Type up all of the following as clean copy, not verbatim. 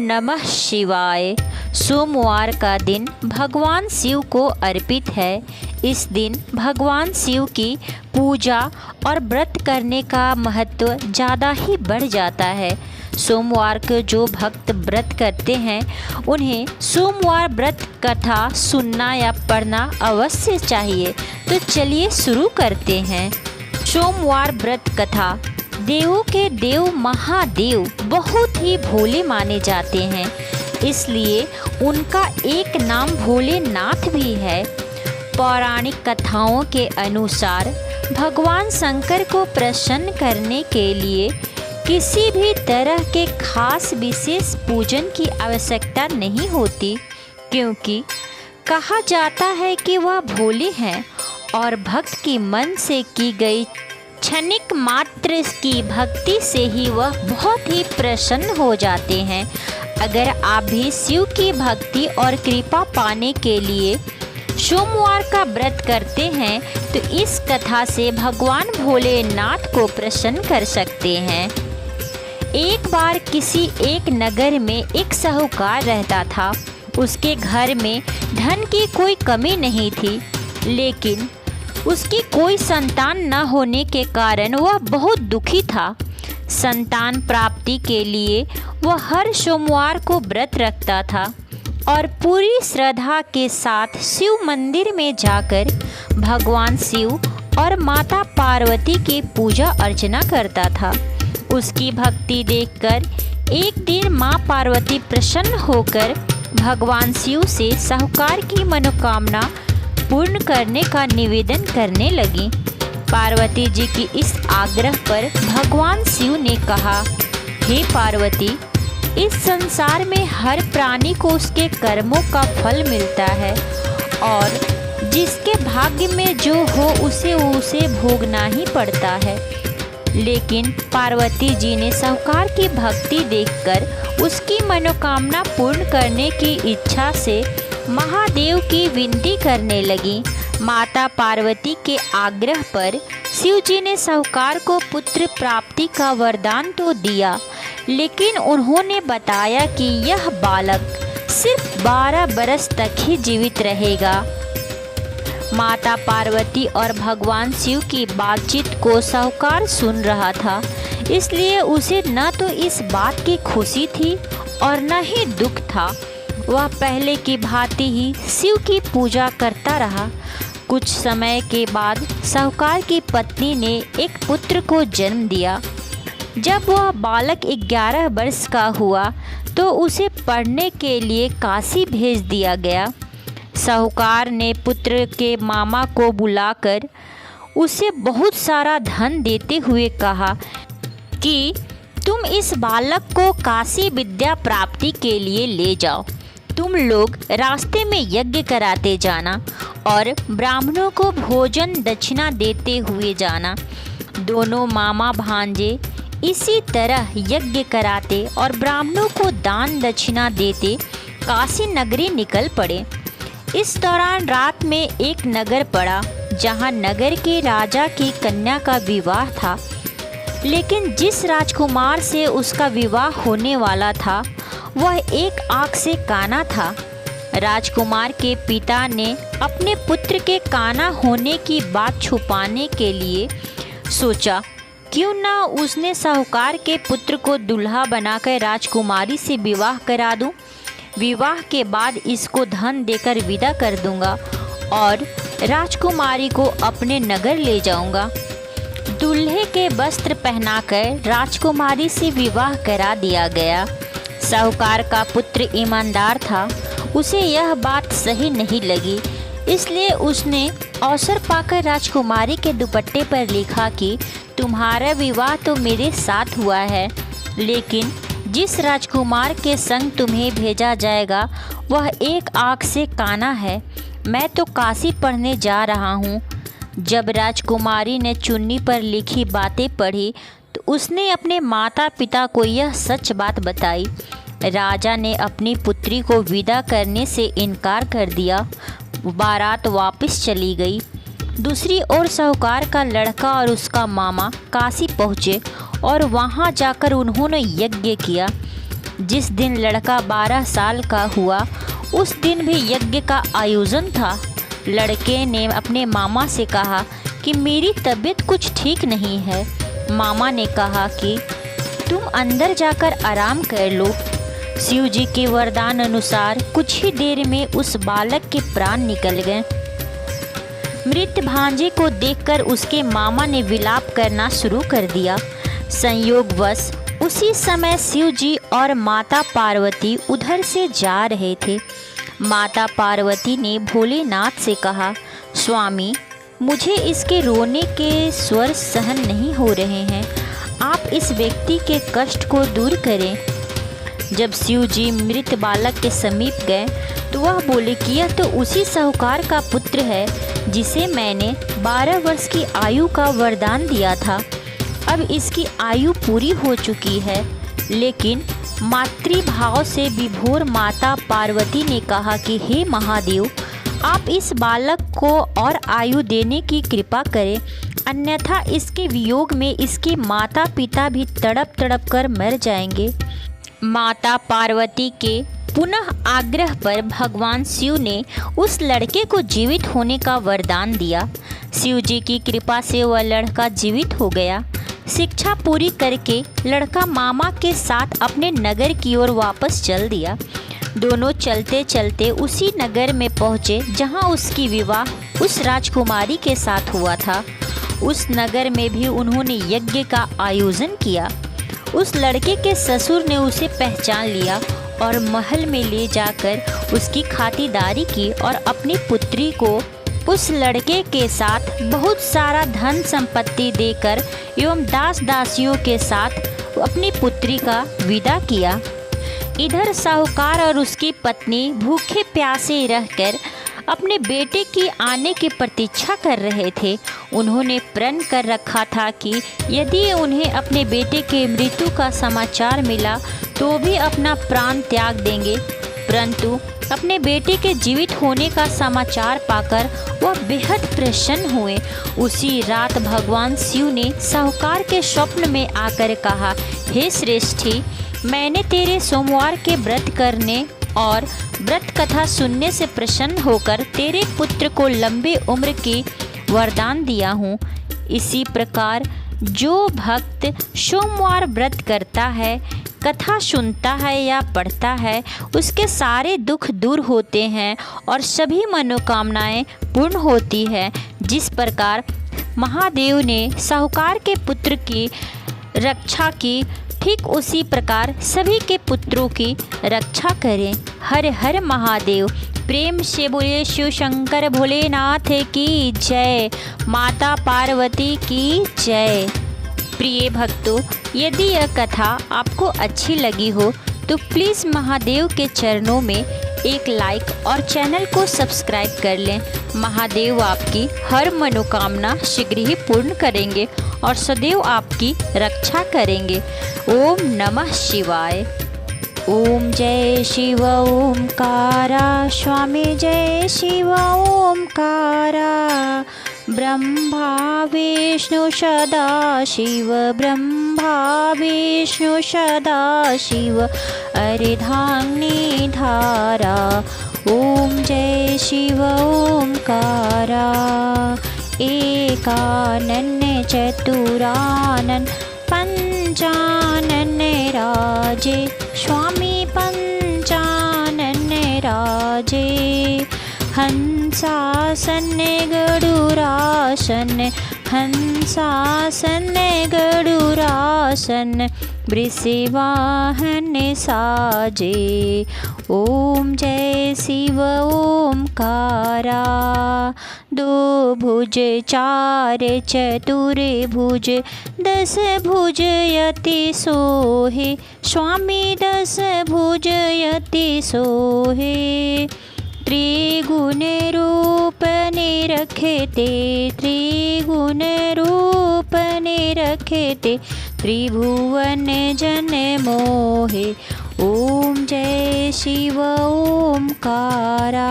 नमः शिवाय। सोमवार का दिन भगवान शिव को अर्पित है। इस दिन भगवान शिव की पूजा और व्रत करने का महत्व ज़्यादा ही बढ़ जाता है। सोमवार को जो भक्त व्रत करते हैं उन्हें सोमवार व्रत कथा सुनना या पढ़ना अवश्य चाहिए। तो चलिए शुरू करते हैं। सोमवार व्रत कथा। देवों के देव महादेव बहुत ही भोले माने जाते हैं, इसलिए उनका एक नाम भोलेनाथ भी है। पौराणिक कथाओं के अनुसार भगवान शंकर को प्रसन्न करने के लिए किसी भी तरह के खास विशेष पूजन की आवश्यकता नहीं होती, क्योंकि कहा जाता है कि वह भोले हैं और भक्त की मन से की गई क्षणिक मात्र की भक्ति से ही वह बहुत ही प्रसन्न हो जाते हैं। अगर आप भी शिव की भक्ति और कृपा पाने के लिए सोमवार का व्रत करते हैं तो इस कथा से भगवान भोलेनाथ को प्रसन्न कर सकते हैं। एक बार किसी एक नगर में एक साहूकार रहता था। उसके घर में धन की कोई कमी नहीं थी, लेकिन उसकी कोई संतान न होने के कारण वह बहुत दुखी था। संतान प्राप्ति के लिए वह हर सोमवार को व्रत रखता था और पूरी श्रद्धा के साथ शिव मंदिर में जाकर भगवान शिव और माता पार्वती की पूजा अर्चना करता था। उसकी भक्ति देखकर एक दिन माँ पार्वती प्रसन्न होकर भगवान शिव से साहूकार की मनोकामना पूर्ण करने का निवेदन करने लगी। पार्वती जी की इस आग्रह पर भगवान शिव ने कहा, हे पार्वती, इस संसार में हर प्राणी को उसके कर्मों का फल मिलता है और जिसके भाग्य में जो हो उसे भोगना ही पड़ता है। लेकिन पार्वती जी ने साहूकार की भक्ति देखकर उसकी मनोकामना पूर्ण करने की इच्छा से महादेव की विनती करने लगी। माता पार्वती के आग्रह पर शिव जी ने साहूकार को पुत्र प्राप्ति का वरदान तो दिया, लेकिन उन्होंने बताया कि यह बालक सिर्फ 12 बरस तक ही जीवित रहेगा। माता पार्वती और भगवान शिव की बातचीत को साहूकार सुन रहा था, इसलिए उसे न तो इस बात की खुशी थी और न ही दुख था। वह पहले की भांति ही शिव की पूजा करता रहा। कुछ समय के बाद साहूकार की पत्नी ने एक पुत्र को जन्म दिया। जब वह बालक 11 वर्ष का हुआ तो उसे पढ़ने के लिए काशी भेज दिया गया। साहूकार ने पुत्र के मामा को बुलाकर उसे बहुत सारा धन देते हुए कहा कि तुम इस बालक को काशी विद्या प्राप्ति के लिए ले जाओ। तुम लोग रास्ते में यज्ञ कराते जाना और ब्राह्मणों को भोजन दक्षिणा देते हुए जाना। दोनों मामा भांजे इसी तरह यज्ञ कराते और ब्राह्मणों को दान दक्षिणा देते काशी नगरी निकल पड़े। इस दौरान रात में एक नगर पड़ा जहां नगर के राजा की कन्या का विवाह था, लेकिन जिस राजकुमार से उसका विवाह होने वाला था वह एक आँख से काना था। राजकुमार के पिता ने अपने पुत्र के काना होने की बात छुपाने के लिए सोचा, क्यों ना उसने साहूकार के पुत्र को दूल्हा बनाकर राजकुमारी से विवाह करा दूं। विवाह के बाद इसको धन देकर विदा कर दूंगा और राजकुमारी को अपने नगर ले जाऊंगा। दूल्हे के वस्त्र पहनाकर राजकुमारी से विवाह करा दिया गया। साहूकार का पुत्र ईमानदार था, उसे यह बात सही नहीं लगी, इसलिए उसने अवसर पाकर राजकुमारी के दुपट्टे पर लिखा कि तुम्हारा विवाह तो मेरे साथ हुआ है, लेकिन जिस राजकुमार के संग तुम्हें भेजा जाएगा वह एक आँख से काना है। मैं तो काशी पढ़ने जा रहा हूँ। जब राजकुमारी ने चुन्नी पर लिखी बातें पढ़ी तो उसने अपने माता पिता को यह सच बात बताई। राजा ने अपनी पुत्री को विदा करने से इनकार कर दिया। बारात वापस चली गई। दूसरी ओर साहूकार का लड़का और उसका मामा काशी पहुँचे और वहाँ जाकर उन्होंने यज्ञ किया। जिस दिन लड़का 12 साल का हुआ उस दिन भी यज्ञ का आयोजन था। लड़के ने अपने मामा से कहा कि मेरी तबीयत कुछ ठीक नहीं है। मामा ने कहा कि तुम अंदर जाकर आराम कर लो। शिव जी के वरदान अनुसार कुछ ही देर में उस बालक के प्राण निकल गए। मृत भांजे को देखकर उसके मामा ने विलाप करना शुरू कर दिया। संयोगवश उसी समय शिव जी और माता पार्वती उधर से जा रहे थे। माता पार्वती ने भोलेनाथ से कहा, स्वामी, मुझे इसके रोने के स्वर सहन नहीं हो रहे हैं, आप इस व्यक्ति के कष्ट को दूर करें। जब शिव जी मृत बालक के समीप गए तो वह बोले कि यह तो उसी साहूकार का पुत्र है जिसे मैंने 12 वर्ष की आयु का वरदान दिया था। अब इसकी आयु पूरी हो चुकी है। लेकिन मातृभाव से विभोर माता पार्वती ने कहा कि हे महादेव, आप इस बालक को और आयु देने की कृपा करें, अन्यथा इसके वियोग में इसके माता पिता भी तड़प तड़प कर मर जाएंगे। माता पार्वती के पुनः आग्रह पर भगवान शिव ने उस लड़के को जीवित होने का वरदान दिया। शिव जी की कृपा से वह लड़का जीवित हो गया। शिक्षा पूरी करके लड़का मामा के साथ अपने नगर की ओर वापस चल दिया। दोनों चलते चलते उसी नगर में पहुँचे जहाँ उसकी विवाह उस राजकुमारी के साथ हुआ था। उस नगर में भी उन्होंने यज्ञ का आयोजन किया। उस लड़के के ससुर ने उसे पहचान लिया और महल में ले जाकर उसकी खातिरदारी की और अपनी पुत्री को उस लड़के के साथ बहुत सारा धन संपत्ति देकर एवं दास दासियों के साथ अपनी पुत्री का विदा किया। इधर साहूकार और उसकी पत्नी भूखे प्यासे रहकर अपने बेटे की आने की प्रतीक्षा कर रहे थे। उन्होंने प्रण कर रखा था कि यदि उन्हें अपने बेटे के मृत्यु का समाचार मिला तो भी अपना प्राण त्याग देंगे। परंतु अपने बेटे के जीवित होने का समाचार पाकर वह बेहद प्रसन्न हुए। उसी रात भगवान शिव ने साहूकार के स्वप्न में आकर कहा, हे श्रेष्ठी, मैंने तेरे सोमवार के व्रत करने और व्रत कथा सुनने से प्रसन्न होकर तेरे पुत्र को लंबे उम्र की वरदान दिया हूँ। इसी प्रकार जो भक्त सोमवार व्रत करता है, कथा सुनता है या पढ़ता है, उसके सारे दुख दूर होते हैं और सभी मनोकामनाएं पूर्ण होती है। जिस प्रकार महादेव ने साहूकार के पुत्र की रक्षा की, ठीक उसी प्रकार सभी के पुत्रों की रक्षा करें। हर हर महादेव। प्रेम से बोले शिव शंकर भोलेनाथ की जय, माता पार्वती की जय। प्रिय भक्तों, यदि यह कथा आपको अच्छी लगी हो तो प्लीज़ महादेव के चरणों में एक लाइक और चैनल को सब्सक्राइब कर लें। महादेव आपकी हर मनोकामना शीघ्र ही पूर्ण करेंगे और सदैव आपकी रक्षा करेंगे। ओम नमः शिवाय। ओम जय शिव ओमकारा, स्वामी जय शिव ओमकारा। ब्रह्मा विष्णु सदा शिव, ब्रह्मा विष्णु सदा शिव, अर्धांगिनी धारा। ओम जय शिव ओमकारा। एकानन चतुरानन पंचानन राजे, स्वामी पंचानन राजे। हंसासन गरुरासन, हंसासन गरुरासन, वृषवाहन साजे। ओम जय शिव ओमकारा। दो भुज चार चतुर भुज, 10 भुज यति सोहे, स्वामी 10 भुज यति सोहे। त्रिगुण रूप निरखते, त्रिगुण रूप निरखते, त्रिभुवन जन मोहे। ओम जय शिव ओमकारा।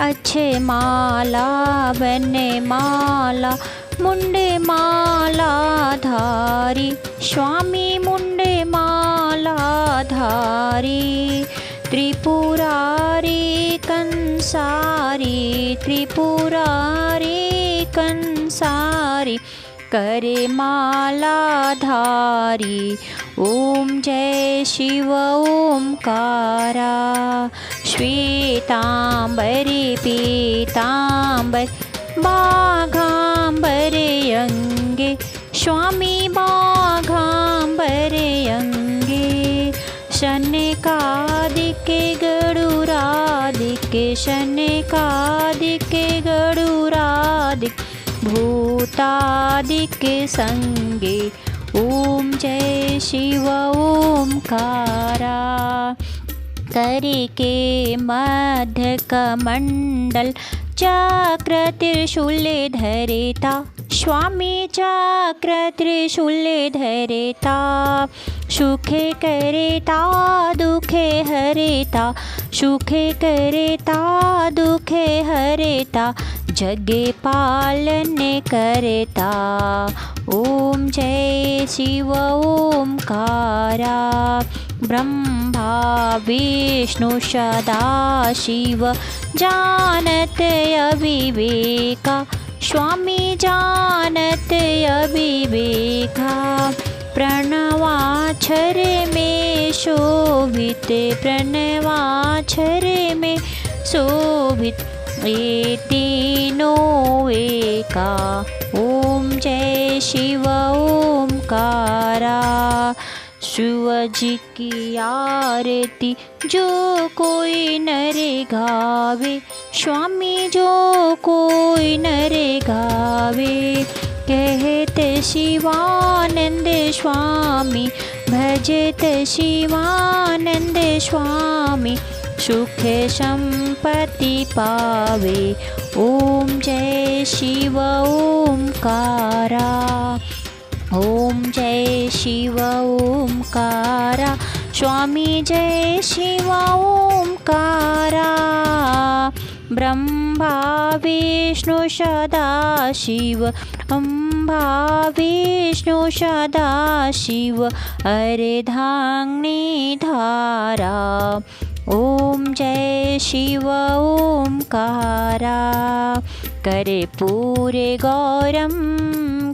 अच्छे माला बने माला, मुंडे माला धारी, स्वामी मुंडे माला त्रिपुरारी कंसारी, त्रिपुरारी कंसारी, करे मालाधारी। ओम जय शिव ओमकारा। श्वेतांबरी पीतांबर बाघांबरे अंगे, स्वामी बाघांबरे अंगे। शनकादिके गरुडादिके, शनकादिके गरुडादिके, भूतादिके संगे। ओम जय शिव ओमकारा। करे के मध्य कमंडल, चक्र त्रिशूले धरेता, स्वामी चक्र त्रिशूले धरेता। सुखे करेता दुखे हरेता, सुखे करेता दुखे हरेता, जगे पालने करेता। ओम जय शिव ओमकारा। ब्रह्मा विष्णु सदाशिव, जानत अविवेका, स्वामी जानत अविवेका। प्रणवाक्षर में शोभित, प्रणवाक्षर में शोभित, ये तीनों एका। ओम जय शिव ओमकारा। शिव जी की आरती जो कोई नर गावे, स्वामी जो कोई नर गावे। कहते शिवानंद स्वामी, भजत शिवानंद स्वामी, सुख संपत्ति पावे। ओम जय शिव ओमकारा। ओम जय शिव ओमकारा। स्वामी जय शिव ओमकारा। ब्रह्मा विष्णु सदाशिव, ब्रह्मा विष्णु सदाशिव, अर्धांगिनी धारा। ओम जय शिव ओमकारा। करे पूरे गौरम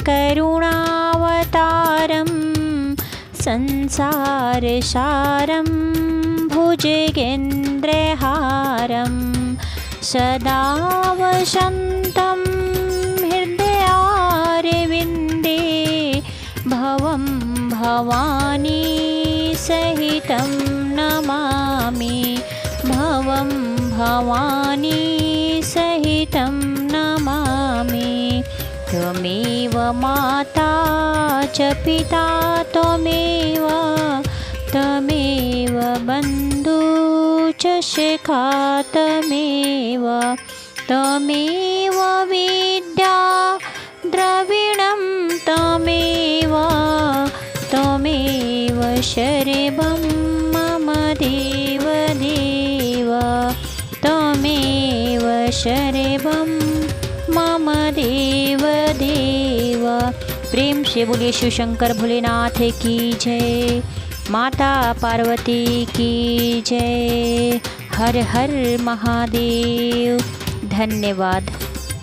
करुणावतारम, संसार सारम भुजगेन्द्रहारम, सदा वसन्तं हृदयारविन्दे, भवं भवानी सहितं नमामि, भवं भवानी सहितं नमामि। त्वमेव माता च पिता त्वमेव, त्वमेव बन्धु च सखा त्वमेव, त्वमेव विद्या द्रविणं त्वमेव, त्वमेव सर्वं मम देव देव, त्वमेव सर्वं मम देव देव। प्रेम से बोलिए शिव शंकर भोलेनाथ की जय, माता पार्वती की जय। हर हर महादेव। धन्यवाद।